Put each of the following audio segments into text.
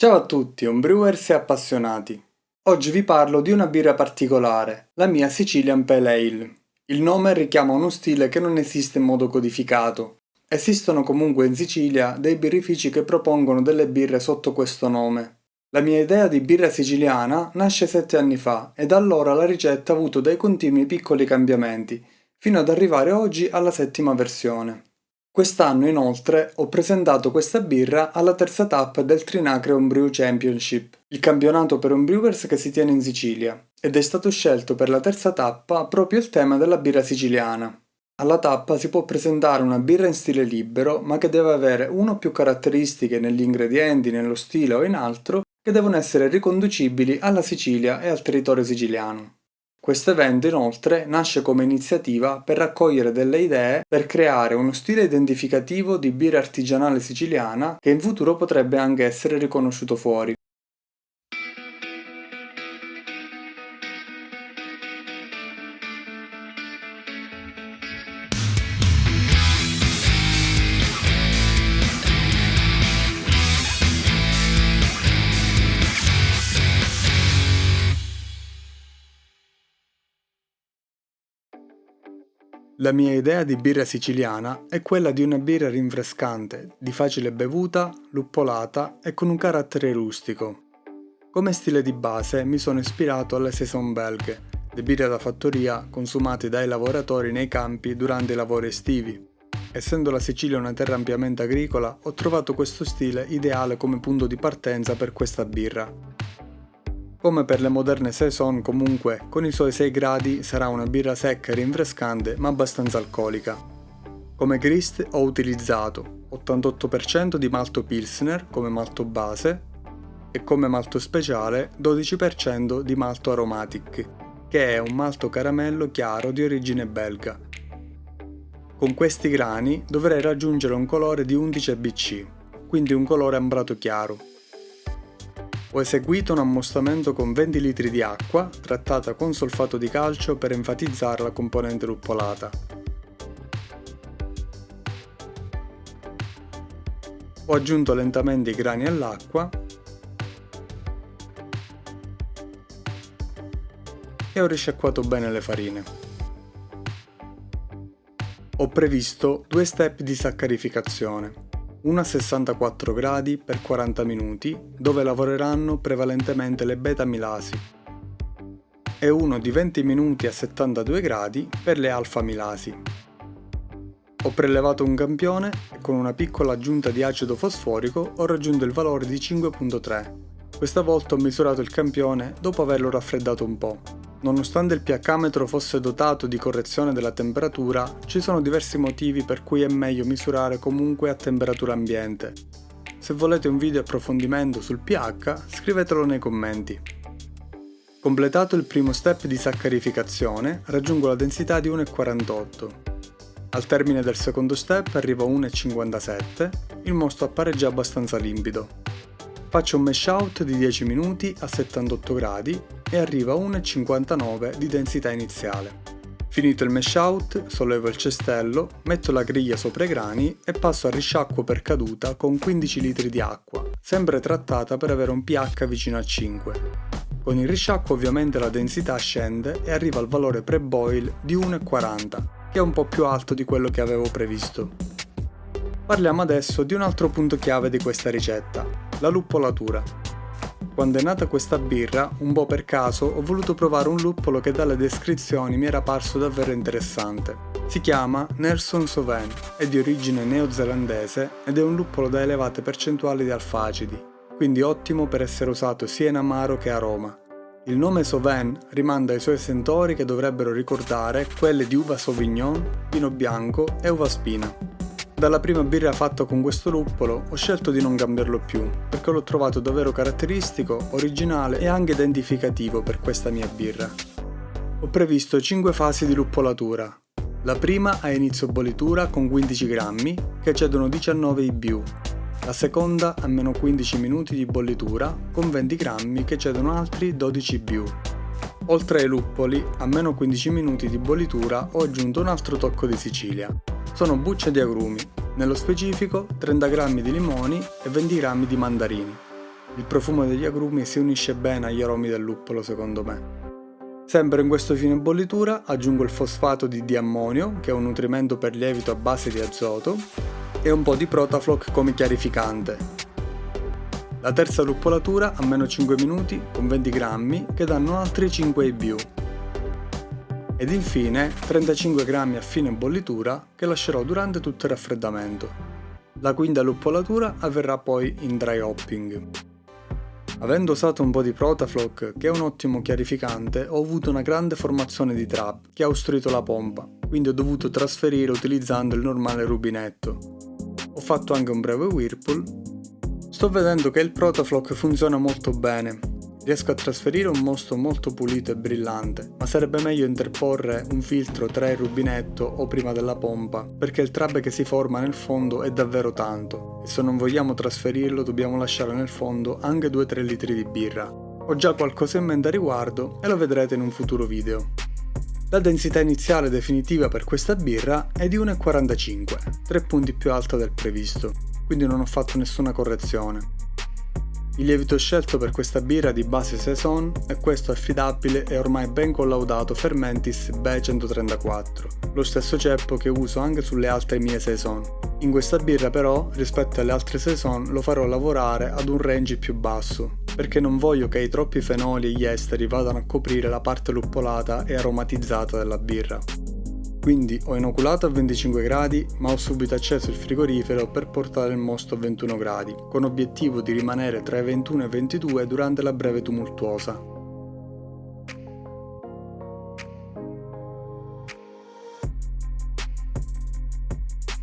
Ciao a tutti, homebrewers e appassionati. Oggi vi parlo di una birra particolare, la mia Sicilian Pale Ale. Il nome richiama uno stile che non esiste in modo codificato. Esistono comunque in Sicilia dei birrifici che propongono delle birre sotto questo nome. La mia idea di birra siciliana nasce 7 anni fa e da allora la ricetta ha avuto dei continui piccoli cambiamenti, fino ad arrivare oggi alla 7ª versione. Quest'anno inoltre ho presentato questa birra alla terza tappa del Trinacre Homebrew Championship, il campionato per homebrewers che si tiene in Sicilia, ed è stato scelto per la terza tappa proprio il tema della birra siciliana. Alla tappa si può presentare una birra in stile libero, ma che deve avere una o più caratteristiche negli ingredienti, nello stile o in altro, che devono essere riconducibili alla Sicilia e al territorio siciliano. Questo evento inoltre nasce come iniziativa per raccogliere delle idee per creare uno stile identificativo di birra artigianale siciliana che in futuro potrebbe anche essere riconosciuto fuori. La mia idea di birra siciliana è quella di una birra rinfrescante, di facile bevuta, luppolata e con un carattere rustico. Come stile di base mi sono ispirato alle saison belghe, le birre da fattoria consumate dai lavoratori nei campi durante i lavori estivi. Essendo la Sicilia una terra ampiamente agricola, ho trovato questo stile ideale come punto di partenza per questa birra. Come per le moderne saison comunque, con i suoi 6 gradi sarà una birra secca e rinfrescante ma abbastanza alcolica. Come grist ho utilizzato 88% di malto pilsner come malto base e come malto speciale 12% di malto aromatic, che è un malto caramello chiaro di origine belga. Con questi grani dovrei raggiungere un colore di 11 ABC, quindi un colore ambrato chiaro. Ho eseguito un ammostamento con 20 litri di acqua trattata con solfato di calcio per enfatizzare la componente luppolata. Ho aggiunto lentamente i grani all'acqua e ho risciacquato bene le farine. Ho previsto 2 step di saccarificazione. Una a 64 gradi per 40 minuti, dove lavoreranno prevalentemente le beta-amilasi, e uno di 20 minuti a 72 gradi per le alfa-amilasi. Ho prelevato un campione e con una piccola aggiunta di acido fosforico ho raggiunto il valore di 5.3. Questa volta ho misurato il campione dopo averlo raffreddato un po'. Nonostante il pH-metro fosse dotato di correzione della temperatura, ci sono diversi motivi per cui è meglio misurare comunque a temperatura ambiente. Se volete un video approfondimento sul pH, scrivetelo nei commenti. Completato il primo step di saccarificazione, raggiungo la densità di 1,48. Al termine del secondo step arrivo a 1,57, il mosto appare già abbastanza limpido. Faccio un mash out di 10 minuti a 78 gradi e arriva a 1,59 di densità iniziale. Finito il mash out, sollevo il cestello, metto la griglia sopra i grani e passo al risciacquo per caduta con 15 litri di acqua, sempre trattata per avere un pH vicino a 5. Con il risciacquo ovviamente la densità scende e arriva al valore pre-boil di 1,40, che è un po' più alto di quello che avevo previsto. Parliamo adesso di un altro punto chiave di questa ricetta, la luppolatura. Quando è nata questa birra, un po' per caso ho voluto provare un luppolo che dalle descrizioni mi era parso davvero interessante. Si chiama Nelson Sauvin, è di origine neozelandese ed è un luppolo da elevate percentuali di alfa-acidi, quindi ottimo per essere usato sia in amaro che aroma. Il nome Sauvin rimanda ai suoi sentori che dovrebbero ricordare quelle di uva Sauvignon, vino bianco e uva spina. Dalla prima birra fatta con questo luppolo ho scelto di non cambiarlo più, perché l'ho trovato davvero caratteristico, originale e anche identificativo per questa mia birra. Ho previsto 5 fasi di luppolatura. La prima a inizio bollitura con 15 grammi, che cedono 19 IBU. La seconda a meno 15 minuti di bollitura con 20 grammi che cedono altri 12 IBU. Oltre ai luppoli, a meno 15 minuti di bollitura ho aggiunto un altro tocco di Sicilia. Sono bucce di agrumi, nello specifico 30 g di limoni e 20 g di mandarini. Il profumo degli agrumi si unisce bene agli aromi del luppolo secondo me. Sempre in questo fine bollitura aggiungo il fosfato di diammonio, che è un nutrimento per lievito a base di azoto, e un po' di Protafloc come chiarificante. La terza luppolatura a meno 5 minuti con 20 grammi che danno altri 5 IBU. Ed infine 35 grammi a fine bollitura che lascerò durante tutto il raffreddamento. La quinta luppolatura avverrà poi in dry hopping. Avendo usato un po' di Protafloc, che è un ottimo chiarificante, ho avuto una grande formazione di trap che ha ostruito la pompa, quindi ho dovuto trasferire utilizzando il normale rubinetto. Ho fatto anche un breve whirlpool. Sto vedendo che il Protafloc funziona molto bene. Riesco a trasferire un mosto molto pulito e brillante, ma sarebbe meglio interporre un filtro tra il rubinetto o prima della pompa, perché il trap che si forma nel fondo è davvero tanto, e se non vogliamo trasferirlo dobbiamo lasciare nel fondo anche 2-3 litri di birra. Ho già qualcosa in mente a riguardo e lo vedrete in un futuro video. La densità iniziale definitiva per questa birra è di 1,45, 3 punti più alta del previsto, quindi non ho fatto nessuna correzione. Il lievito scelto per questa birra di base Saison è questo affidabile e ormai ben collaudato Fermentis B134, lo stesso ceppo che uso anche sulle altre mie Saison. In questa birra però, rispetto alle altre Saison, lo farò lavorare ad un range più basso, perché non voglio che i troppi fenoli e gli esteri vadano a coprire la parte luppolata e aromatizzata della birra. Quindi ho inoculato a 25 gradi, ma ho subito acceso il frigorifero per portare il mosto a 21 gradi, con obiettivo di rimanere tra i 21 e i 22 durante la breve tumultuosa.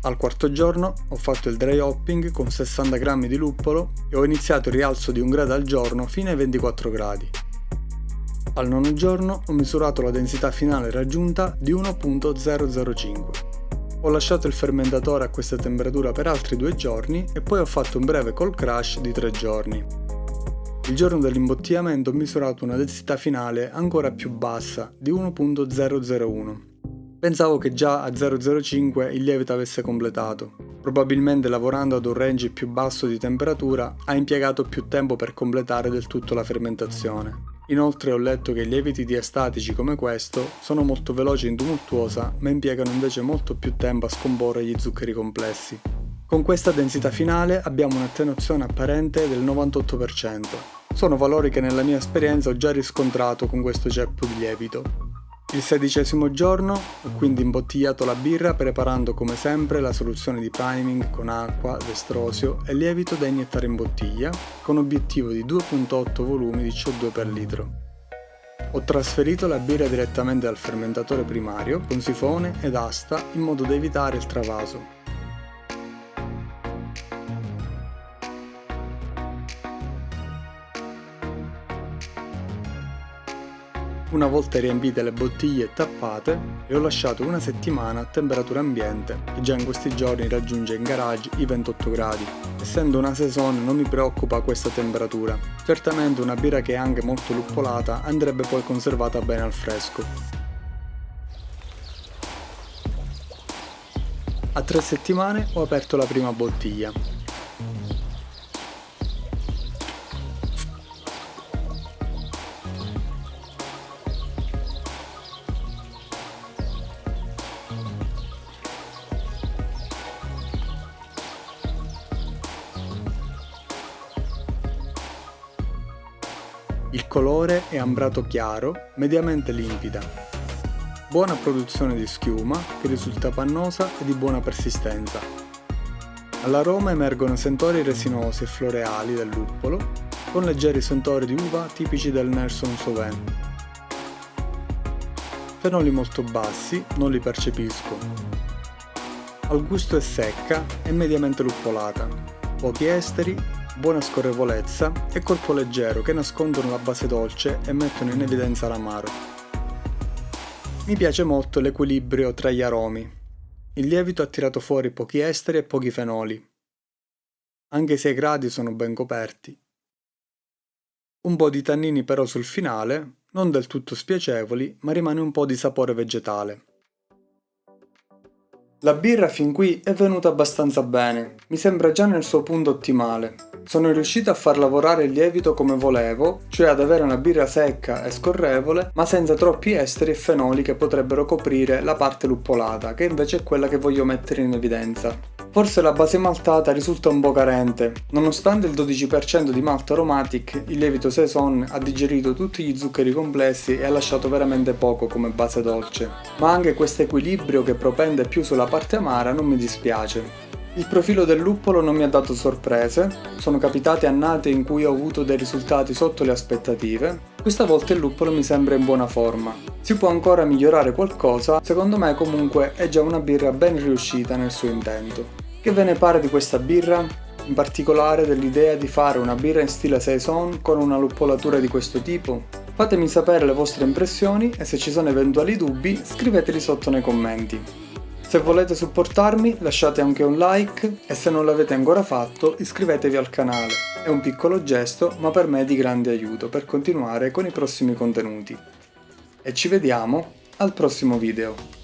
Al quarto giorno ho fatto il dry hopping con 60 grammi di luppolo e ho iniziato il rialzo di 1 grado al giorno fino ai 24 gradi. Al nono giorno ho misurato la densità finale raggiunta di 1.005. Ho lasciato il fermentatore a questa temperatura per altri 2 giorni e poi ho fatto un breve cold crush di 3 giorni. Il giorno dell'imbottigliamento ho misurato una densità finale ancora più bassa di 1.001. Pensavo che già a 0,05 il lievito avesse completato. Probabilmente lavorando ad un range più basso di temperatura ha impiegato più tempo per completare del tutto la fermentazione. Inoltre ho letto che i lieviti diastatici come questo sono molto veloci in tumultuosa, ma impiegano invece molto più tempo a scomporre gli zuccheri complessi. Con questa densità finale abbiamo un'attenuazione apparente del 98%. Sono valori che nella mia esperienza ho già riscontrato con questo ceppo di lievito. Il 16° giorno ho quindi imbottigliato la birra preparando come sempre la soluzione di priming con acqua, destrosio e lievito da iniettare in bottiglia con obiettivo di 2,8 volumi di CO2 per litro. Ho trasferito la birra direttamente dal fermentatore primario con sifone ed asta in modo da evitare il travaso. Una volta riempite le bottiglie e tappate, le ho lasciate una settimana a temperatura ambiente, che già in questi giorni raggiunge in garage i 28 gradi. Essendo una Saison non mi preoccupa questa temperatura. Certamente una birra che è anche molto luppolata andrebbe poi conservata bene al fresco. A 3 settimane ho aperto la prima bottiglia. Il colore è ambrato chiaro, mediamente limpida. Buona produzione di schiuma che risulta pannosa e di buona persistenza. All'aroma emergono sentori resinosi e floreali del luppolo, con leggeri sentori di uva tipici del Nelson Sauvin. Fenoli molto bassi, non li percepisco. Al gusto è secca e mediamente luppolata. Pochi esteri, buona scorrevolezza e corpo leggero che nascondono la base dolce e mettono in evidenza l'amaro. Mi piace molto l'equilibrio tra gli aromi. Il lievito ha tirato fuori pochi esteri e pochi fenoli. Anche se i gradi sono ben coperti. Un po' di tannini però sul finale, non del tutto spiacevoli, ma rimane un po' di sapore vegetale. La birra fin qui è venuta abbastanza bene, mi sembra già nel suo punto ottimale. Sono riuscito a far lavorare il lievito come volevo, cioè ad avere una birra secca e scorrevole, ma senza troppi esteri e fenoli che potrebbero coprire la parte luppolata, che invece è quella che voglio mettere in evidenza. Forse la base maltata risulta un po' carente. Nonostante il 12% di malto aromatic, il lievito saison ha digerito tutti gli zuccheri complessi e ha lasciato veramente poco come base dolce. Ma anche questo equilibrio che propende più sulla parte amara non mi dispiace. Il profilo del luppolo non mi ha dato sorprese, sono capitate annate in cui ho avuto dei risultati sotto le aspettative. Questa volta il luppolo mi sembra in buona forma. Si può ancora migliorare qualcosa, secondo me comunque è già una birra ben riuscita nel suo intento. Che ve ne pare di questa birra? In particolare dell'idea di fare una birra in stile saison con una luppolatura di questo tipo? Fatemi sapere le vostre impressioni e se ci sono eventuali dubbi scriveteli sotto nei commenti. Se volete supportarmi lasciate anche un like e se non l'avete ancora fatto iscrivetevi al canale. È un piccolo gesto ma per me è di grande aiuto per continuare con i prossimi contenuti. E ci vediamo al prossimo video.